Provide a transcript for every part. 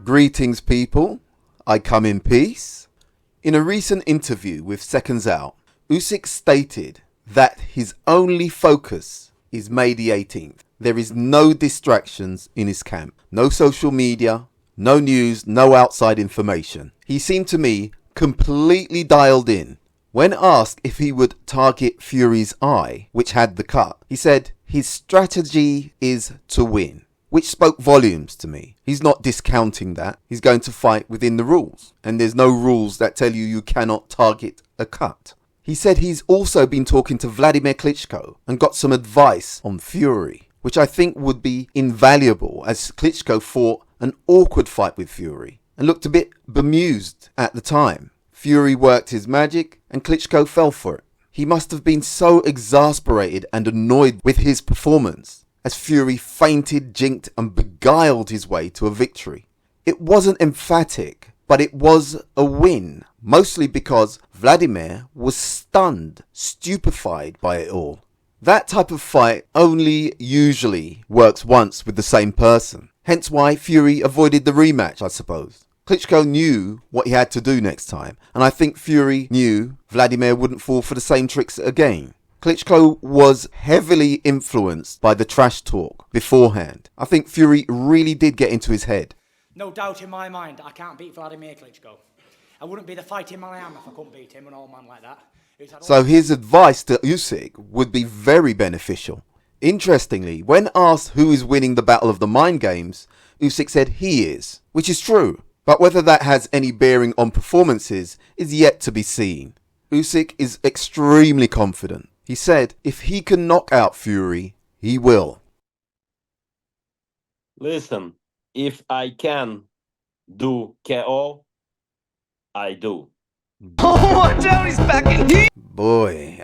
Greetings, people. I come in peace. In a recent interview with Seconds Out, Usyk stated that his only focus is May the 18th. There is no distractions in his camp. No social media, no news, no outside information. He seemed to me completely dialed in. When asked if he would target Fury's eye, which had the cut, he said his strategy is to win, which spoke volumes to me. He's not discounting that. He's going to fight within the rules, and there's no rules that tell you cannot target a cut. He said he's also been talking to Vladimir Klitschko and got some advice on Fury, which I think would be invaluable, as Klitschko fought an awkward fight with Fury and looked a bit bemused at the time. Fury worked his magic and Klitschko fell for it. He must have been so exasperated and annoyed with his performance as Fury feinted, jinked and beguiled his way to a victory. It wasn't emphatic, but it was a win, mostly because Vladimir was stunned, stupefied by it all. That type of fight only usually works once with the same person, hence why Fury avoided the rematch, I suppose. Klitschko knew what he had to do next time, and I think Fury knew Vladimir wouldn't fall for the same tricks again. Klitschko was heavily influenced by the trash talk beforehand. I think Fury really did get into his head. No doubt in my mind, I can't beat Vladimir Klitschko. I wouldn't be the fighting man I am if I couldn't beat him, an old man like that. So his advice to Usyk would be very beneficial. Interestingly, when asked who is winning the battle of the mind games, Usyk said he is, which is true. But whether that has any bearing on performances is yet to be seen. Usyk is extremely confident. He said if he can knock out Fury, he will. Listen, if I can do KO, I do. Watch out, he's back in here! Boy,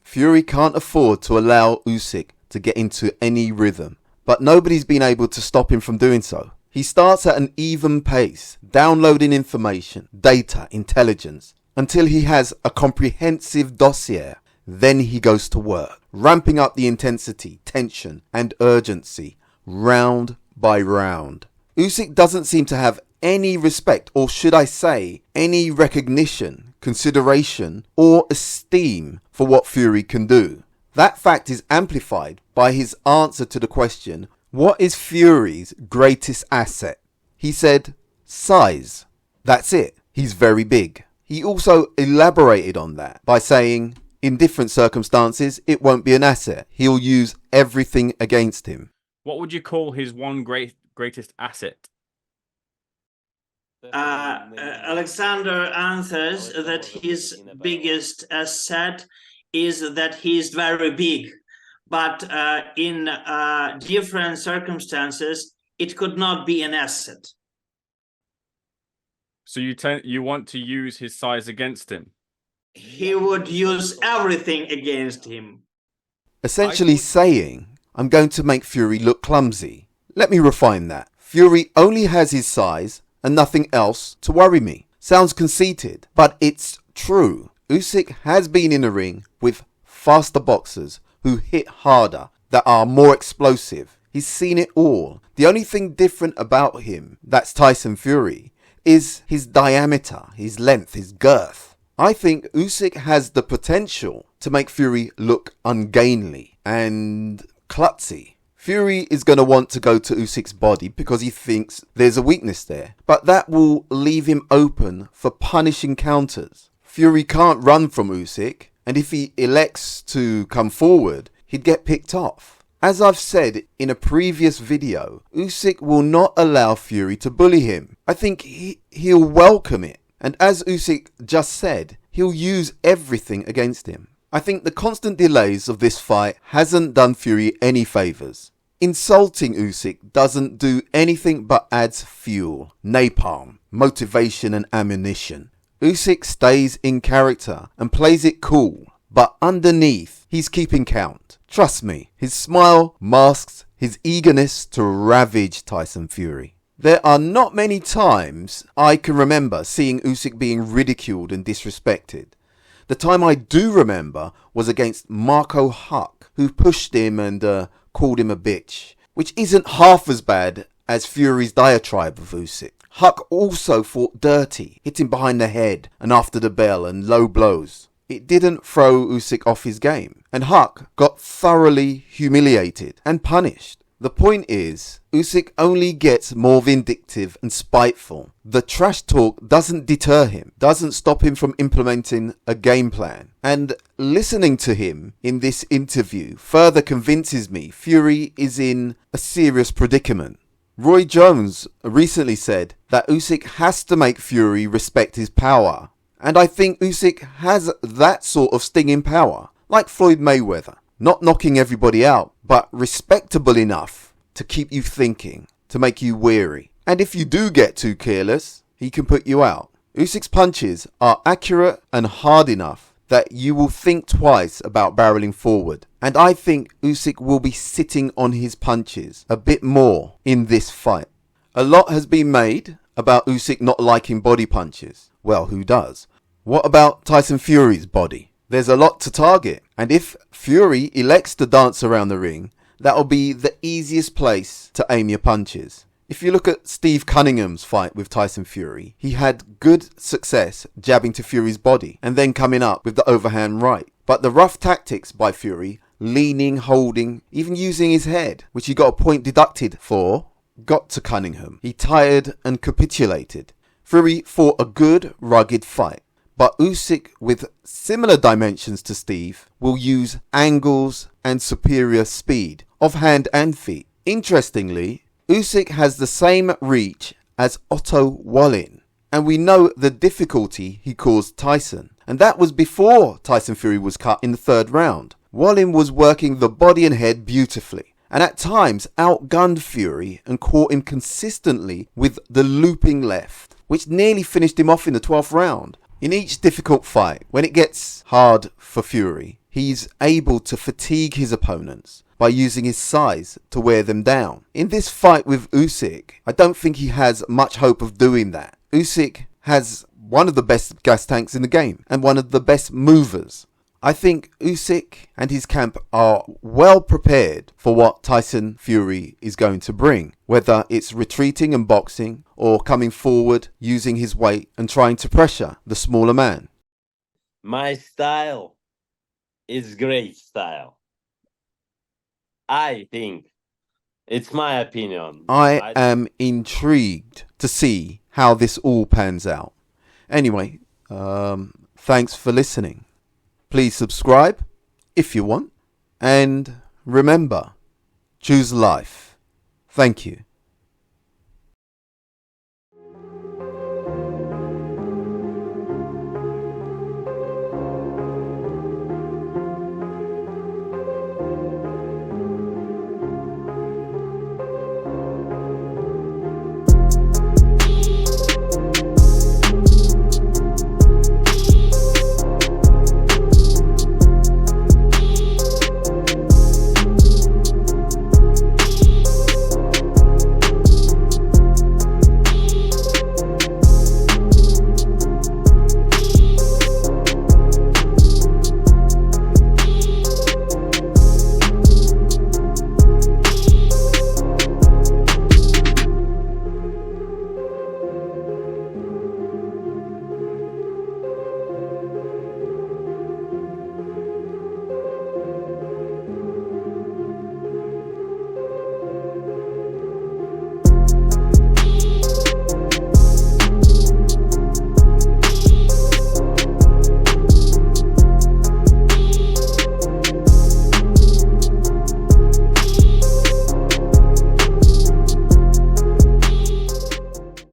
Fury can't afford to allow Usyk to get into any rhythm, but nobody's been able to stop him from doing so. He starts at an even pace, downloading information, data, intelligence, until he has a comprehensive dossier. Then he goes to work, ramping up the intensity, tension, and urgency, round by round. Usyk doesn't seem to have any respect, or should I say, any recognition, consideration, or esteem for what Fury can do. That fact is amplified by his answer to the question, what is Fury's greatest asset? He said, size. That's it. He's very big. He also elaborated on that by saying, in different circumstances, it won't be an asset. He'll use everything against him. What would you call his one greatest asset? Alexander answers that his biggest asset is that he is very big. But in different circumstances, it could not be an asset. So you want to use his size against him? He would use everything against him. Essentially saying, I'm going to make Fury look clumsy. Let me refine that. Fury only has his size and nothing else to worry me. Sounds conceited, but it's true. Usyk has been in a ring with faster boxers who hit harder, that are more explosive. He's seen it all. The only thing different about him, that's Tyson Fury, is his diameter, his length, his girth. I think Usyk has the potential to make Fury look ungainly and klutzy. Fury is going to want to go to Usyk's body because he thinks there's a weakness there, but that will leave him open for punishing counters. Fury can't run from Usyk, and if he elects to come forward, he'd get picked off. As I've said in a previous video, Usyk will not allow Fury to bully him. I think he'll welcome it. And as Usyk just said, he'll use everything against him. I think the constant delays of this fight hasn't done Fury any favours. Insulting Usyk doesn't do anything but adds fuel, napalm, motivation and ammunition. Usyk stays in character and plays it cool, but underneath he's keeping count. Trust me, his smile masks his eagerness to ravage Tyson Fury. There are not many times I can remember seeing Usyk being ridiculed and disrespected. The time I do remember was against Marco Huck, who pushed him and called him a bitch, which isn't half as bad as Fury's diatribe of Usyk. Huck also fought dirty, hitting behind the head and after the bell and low blows. It didn't throw Usyk off his game, and Huck got thoroughly humiliated and punished. The point is, Usyk only gets more vindictive and spiteful. The trash talk doesn't deter him, doesn't stop him from implementing a game plan. And listening to him in this interview further convinces me Fury is in a serious predicament. Roy Jones recently said that Usyk has to make Fury respect his power. And I think Usyk has that sort of stinging power, like Floyd Mayweather. Not knocking everybody out, but respectable enough to keep you thinking, to make you weary. And if you do get too careless, he can put you out. Usyk's punches are accurate and hard enough that you will think twice about barreling forward. And I think Usyk will be sitting on his punches a bit more in this fight. A lot has been made about Usyk not liking body punches. Well, who does? What about Tyson Fury's body? There's a lot to target, and if Fury elects to dance around the ring, that'll be the easiest place to aim your punches. If you look at Steve Cunningham's fight with Tyson Fury, he had good success jabbing to Fury's body and then coming up with the overhand right. But the rough tactics by Fury, leaning, holding, even using his head, which he got a point deducted for, got to Cunningham. He tired and capitulated. Fury fought a good, rugged fight. But Usyk, with similar dimensions to Steve, will use angles and superior speed of hand and feet. Interestingly, Usyk has the same reach as Otto Wallin, and we know the difficulty he caused Tyson. And that was before Tyson Fury was cut in the third round. Wallin was working the body and head beautifully, and at times outgunned Fury and caught him consistently with the looping left, which nearly finished him off in the 12th round. In each difficult fight, when it gets hard for Fury, he's able to fatigue his opponents by using his size to wear them down. In this fight with Usyk, I don't think he has much hope of doing that. Usyk has one of the best gas tanks in the game and one of the best movers. I think Usyk and his camp are well prepared for what Tyson Fury is going to bring, whether it's retreating and boxing or coming forward using his weight and trying to pressure the smaller man. My style is great style. I think. It's my opinion. I am intrigued to see how this all pans out. Anyway, thanks for listening. Please subscribe if you want. And remember, choose life. Thank you.